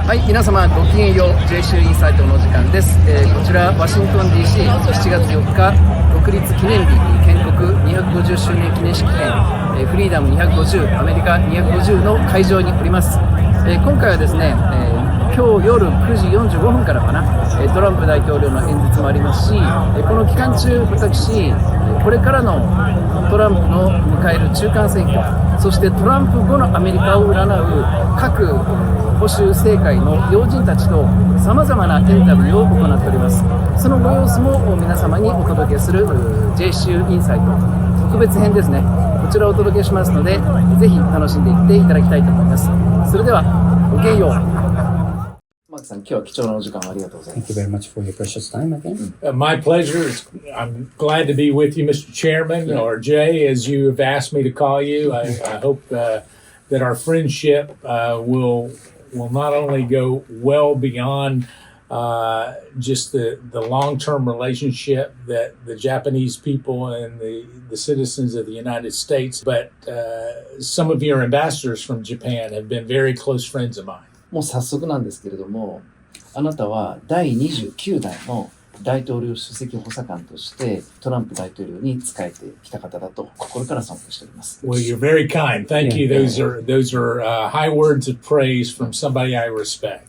はい、皆様ごきげんよう。Jcu インサイトのお時間です。こちらワシントン DC7 月4日独立記念日建国250周年記念式典、フリーダム250アメリカ250の会場におります。今回はですね、今日夜9時45分からかな、トランプ大統領の演説もありますし、この期間中私これからのトランプの迎える中間選挙、そしてトランプ後のアメリカを占う各保守政界の要人たちとさまざまなインタビューを行っております。そのご様子も皆様にお届けする JCU インサイト特別編ですね。こちらをお届けしますので、ぜひ楽しんでいっていただきたいと思います。それではごきげんよう。マークさん、今日は貴重なお時間をありがとうございます。Thank you very much for your precious time again. My pleasure. I'm glad to be with you, Mr. Chairman, or Jay, as you have asked me to call you. I hope that our friendship will not only go well beyond just the long-term relationship that the Japanese people and the citizens of the United States, but some of your ambassadors from Japan have been very close friends of mine. もう早速なんですけれども、あなたは第29代の大統領首席補佐官としてトランプ大統領に仕えてきた方だと心から尊敬しております。Well, you're very kind. Thank you. Those are high words of praise from somebody I respect.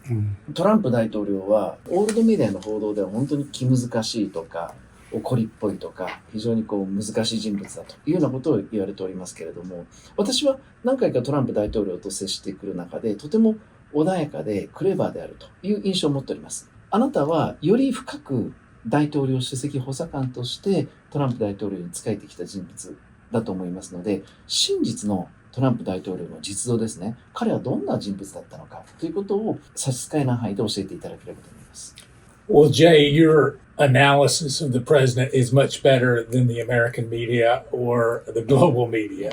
トランプ大統領はオールドメディアの報道では本当に気難しいとか怒りっぽいとか非常に難しい人物だというようなことを言われておりますけれども、私は何回かトランプ大統領と接してくる中でとても穏やかでクレバーであるという印象を持っております。あなたはより深く大統領首席補佐官としてトランプ大統領に仕えてきた人物だと思いますので、真実のトランプ大統領の実像ですね、彼はどんな人物だったのかということを差し支えない範囲で教えていただければと思います。Well, Jay, your analysis of the president is much better than the American media or the global media.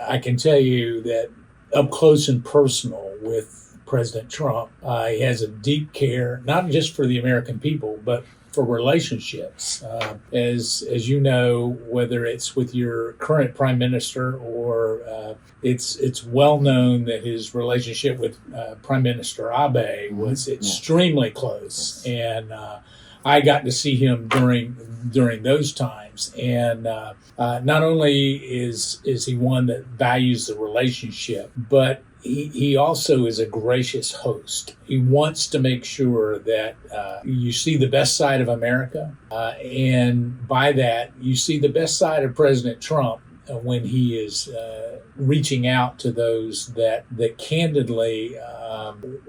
I can tell you that up close and personal with President Trump, he has a deep care, not just for the American people, but for relationships. As you know, whether it's with your current prime minister or it's well known that his relationship with Prime Minister Abe was extremely close, and I got to see him during those times. And not only is he one that values the relationship, but he also is a gracious host. He wants to make sure that you see the best side of America, and by that, you see the best side of President Trump when he is reaching out to those that candidly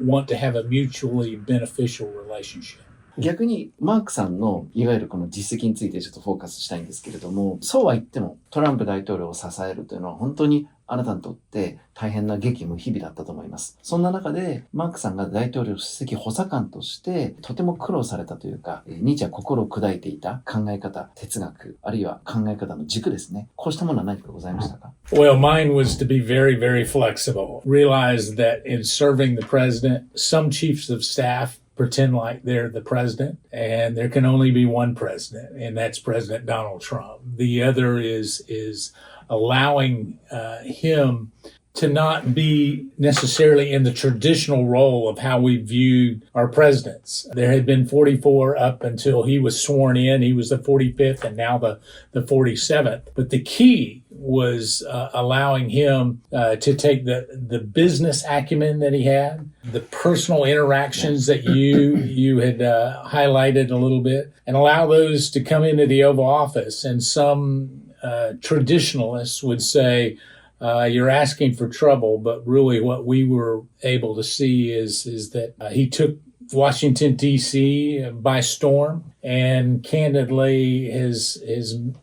want to have a mutually beneficial relationship. 逆にマークさんのいわゆるこの実績についてちょっとフォーカスしたいんですけれども、そうは言ってもトランプ大統領を支えるというのは本当にあなたにとって大変な激務日々だったと思います。そんな中でマークさんが大統領首席補佐官としてとても苦労されたというか、日夜心を砕いていた考え方、哲学、あるいは考え方の軸ですね。こうしたものは何かございましたか？ Well, mine was to be very, very flexible. Realize that in serving the president, some chiefs of staff pretend like they're the president, and there can only be one president, and that's President Donald Trump. The other is allowing him to not be necessarily in the traditional role of how we viewed our presidents. There had been 44 up until he was sworn in. He was the 45th and now the 47th. But the key was allowing him to take the business acumen that he had, the personal interactions that you had highlighted a little bit, and allow those to come into the Oval Office. And some traditionalists would say, you're asking for trouble, but really what we were able to see is that he took Washington, D.C. by storm and candidly has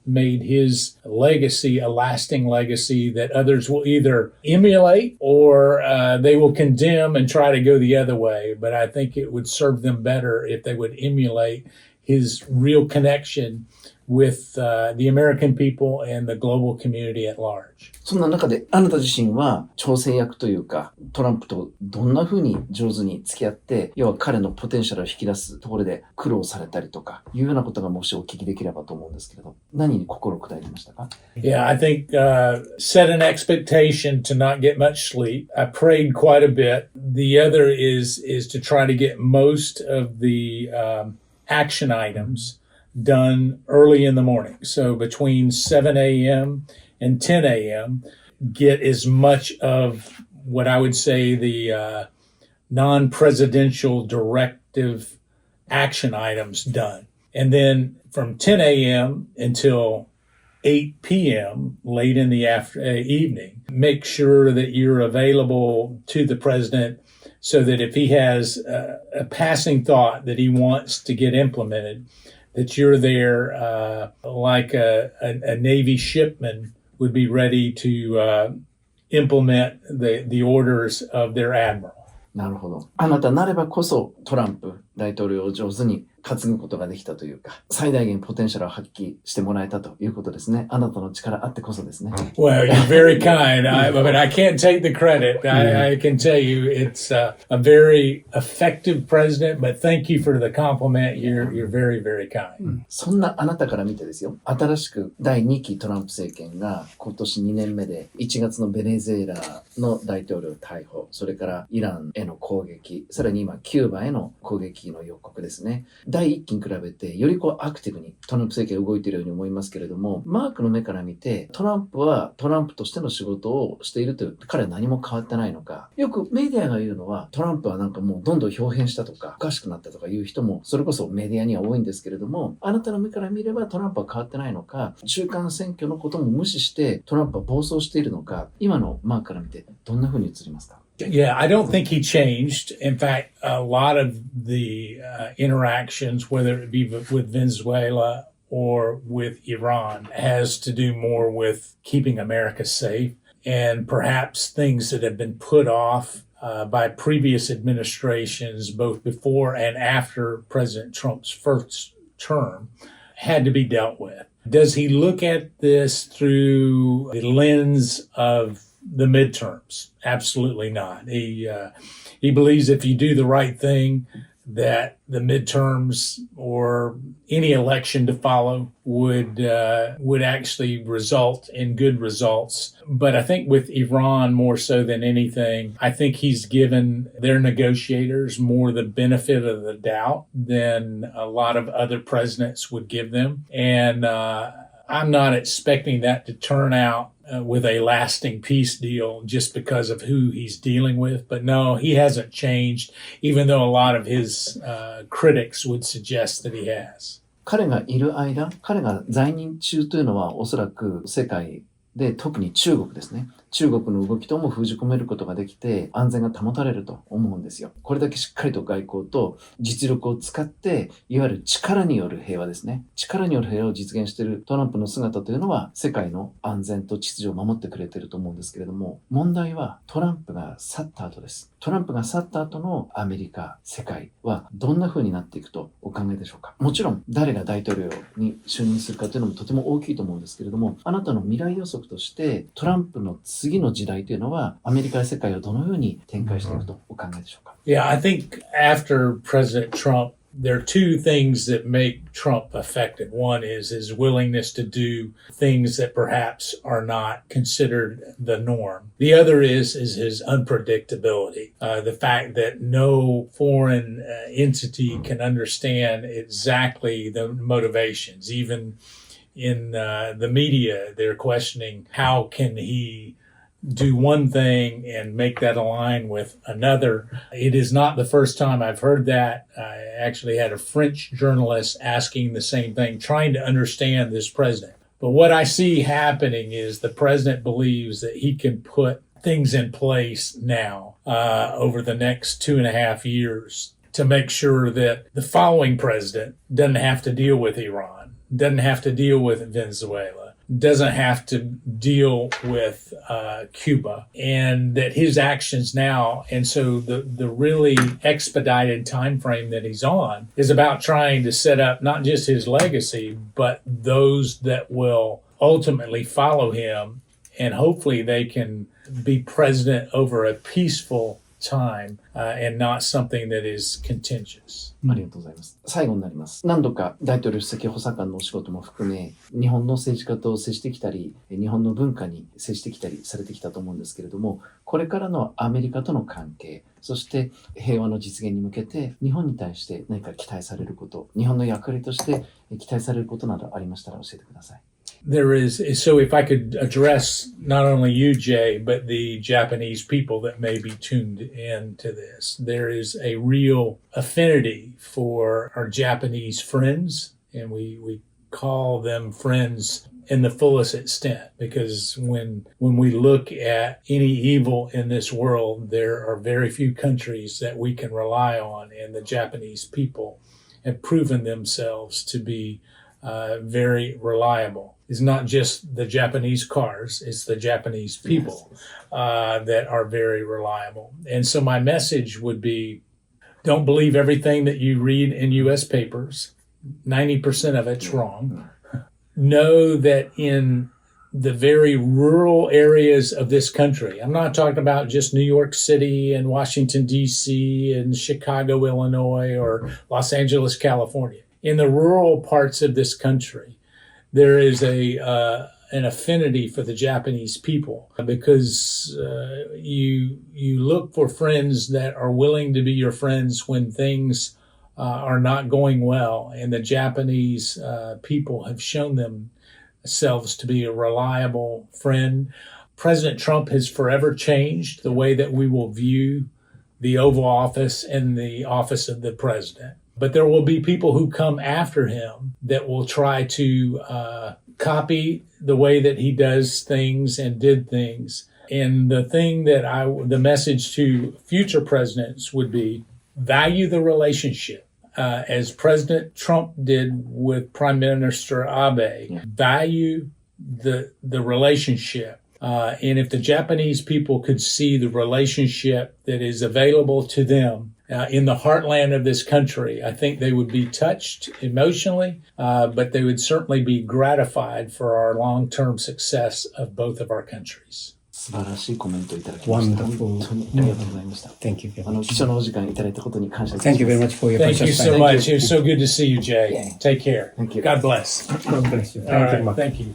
made his legacy a lasting legacy that others will either emulate or they will condemn and try to go the other way. But I think it would serve them better if they would emulate his real connection with the American people and the global community at large. そんな中であなた自身は調整役というかトランプとどんな風に上手に付き合って要は彼のポテンシャルを引き出すところで苦労されたりとかいうようなことがもしお聞きできればと思うんですけれど何に心を砕いてましたか？ Yeah, I think set an expectation to not get much sleep. I prayed quite a bit the other is to try to get most of the action items done early in the morning. So between 7 a.m. and 10 a.m., get as much of what I would say the non-presidential directive action items done. And then from 10 a.m. until 8 p.m. late in the evening, make sure that you're available to the president so that if he has a passing thought that he wants to get implemented, that you're there like a Navy shipman would be ready to implement the orders of their admiral. なるほど。あなたなればこそトランプ大統領を上手に担ぐことができたというか、最大限ポテンシャルを発揮してもらえたということですね。あなたの力あってこそですね。Well, you're very kind. I can't take the credit. I can tell you it's a very effective president, but thank you for the compliment. You're very, very kind. そんなあなたから見てですよ。新しく第2期トランプ政権が今年2年目で1月のベネズエラの大統領逮捕、それからイランへの攻撃、さらに今キューバへの攻撃の予告ですね。第1期に比べてよりアクティブにトランプ政権が動いているように思いますけれども、マークの目から見てトランプはトランプとしての仕事をしているという、彼は何も変わってないのか。よくメディアが言うのはトランプはなんかもうどんどん表変したとかおかしくなったとかいう人もそれこそメディアには多いんですけれども、あなたの目から見ればトランプは変わってないのか、中間選挙のことも無視してトランプは暴走しているのか、今のマークから見てどんな風に映りますか？Yeah, I don't think he changed. In fact, a lot of the interactions, whether it be with Venezuela or with Iran, has to do more with keeping America safe and perhaps things that have been put off by previous administrations, both before and after President Trump's first term, had to be dealt with. Does he look at this through the lens of the midterms? Absolutely not. He believes if you do the right thing, that the midterms or any election to follow would actually result in good results. But I think with Iran more so than anything, I think he's given their negotiators more the benefit of the doubt than a lot of other presidents would give them. And I'm not expecting that to turn out with a lasting peace deal just because of who he's dealing with. But no, he hasn't changed, even though a lot of his critics would suggest that he has. 彼がいる間、彼が在任中というのはおそらく世界で特に中国ですね。中国の動きとも封じ込めることができて安全が保たれると思うんですよ。これだけしっかりと外交と実力を使っていわゆる力による平和ですね。力による平和を実現しているトランプの姿というのは世界の安全と秩序を守ってくれていると思うんですけれども、問題はトランプが去った後です。トランプが去った後のアメリカ、世界はどんな風になっていくとお考えでしょうか。もちろん誰が大統領に就任するかというのもとても大きいと思うんですけれども、あなたの未来予測としてトランプの次の時代というのはアメリカや世界をどのように展開していくとお考えでしょうか。Yeah, I think after President Trump, there are two things that make Trump effective. One is his willingness to do things that perhaps are not considered the norm. The other is his unpredictability. The fact that no foreign entity can understand exactly the motivations. Even in the media, they're questioning how can he do one thing and make that align with another. It is not the first time I've heard that. I actually had a French journalist asking the same thing, trying to understand this president. But what I see happening is the president believes that he can put things in place now over the next 2.5 years to make sure that the following president doesn't have to deal with Iran, doesn't have to deal with Venezuela, doesn't have to deal with Cuba, and that his actions now, and so the really expedited time frame that he's on is about trying to set up not just his legacy, but those that will ultimately follow him, and hopefully they can be president over a peaceful time and not something that is contentious. ありがとうございます。最後になります。何度か大統領首席補佐官のお仕事も含め、日本の政治家と接してきたり、日本の文化に接してきたりされてきたと思うんですけれども、これからのアメリカとの関係、そして平和の実現に向けて日本に対して何か期待されること、日本の役割として期待されることなどありましたら教えてください。There is, so if I could address not only you, Jay, but the Japanese people that may be tuned in to this, there is a real affinity for our Japanese friends, and we call them friends in the fullest extent, because when we look at any evil in this world, there are very few countries that we can rely on, and the Japanese people have proven themselves to be very reliable. It's not just the Japanese cars, it's the Japanese people that are very reliable. And so my message would be, don't believe everything that you read in U.S. papers. 90% of it's wrong. Know that in the very rural areas of this country, I'm not talking about just New York City and Washington, D.C. and Chicago, Illinois, or Los Angeles, California. In the rural parts of this country, there is an affinity for the Japanese people because you look for friends that are willing to be your friends when things are not going well, and the Japanese people have shown themselves to be a reliable friend. President Trump has forever changed the way that we will view the Oval Office and the office of the president. But there will be people who come after him that will try to copy the way that he does things and did things. And the message to future presidents would be, value the relationship. As President Trump did with Prime Minister Abe, value the relationship. And if the Japanese people could see the relationship that is available to them in the heartland of this country, I think they would be touched emotionally, but they would certainly be gratified for our long-term success of both of our countries. 素晴らしいコメントをいただきました。本当にありがとうございました。Thank you very much. 貴重なお時間いただいたことに感謝いたします。Thank you very much for your Thank you precious so time. much. It was so good to see you, Jay. Take care. Thank you. God bless. God bless you. All Thank you, right. Mark. Thank you.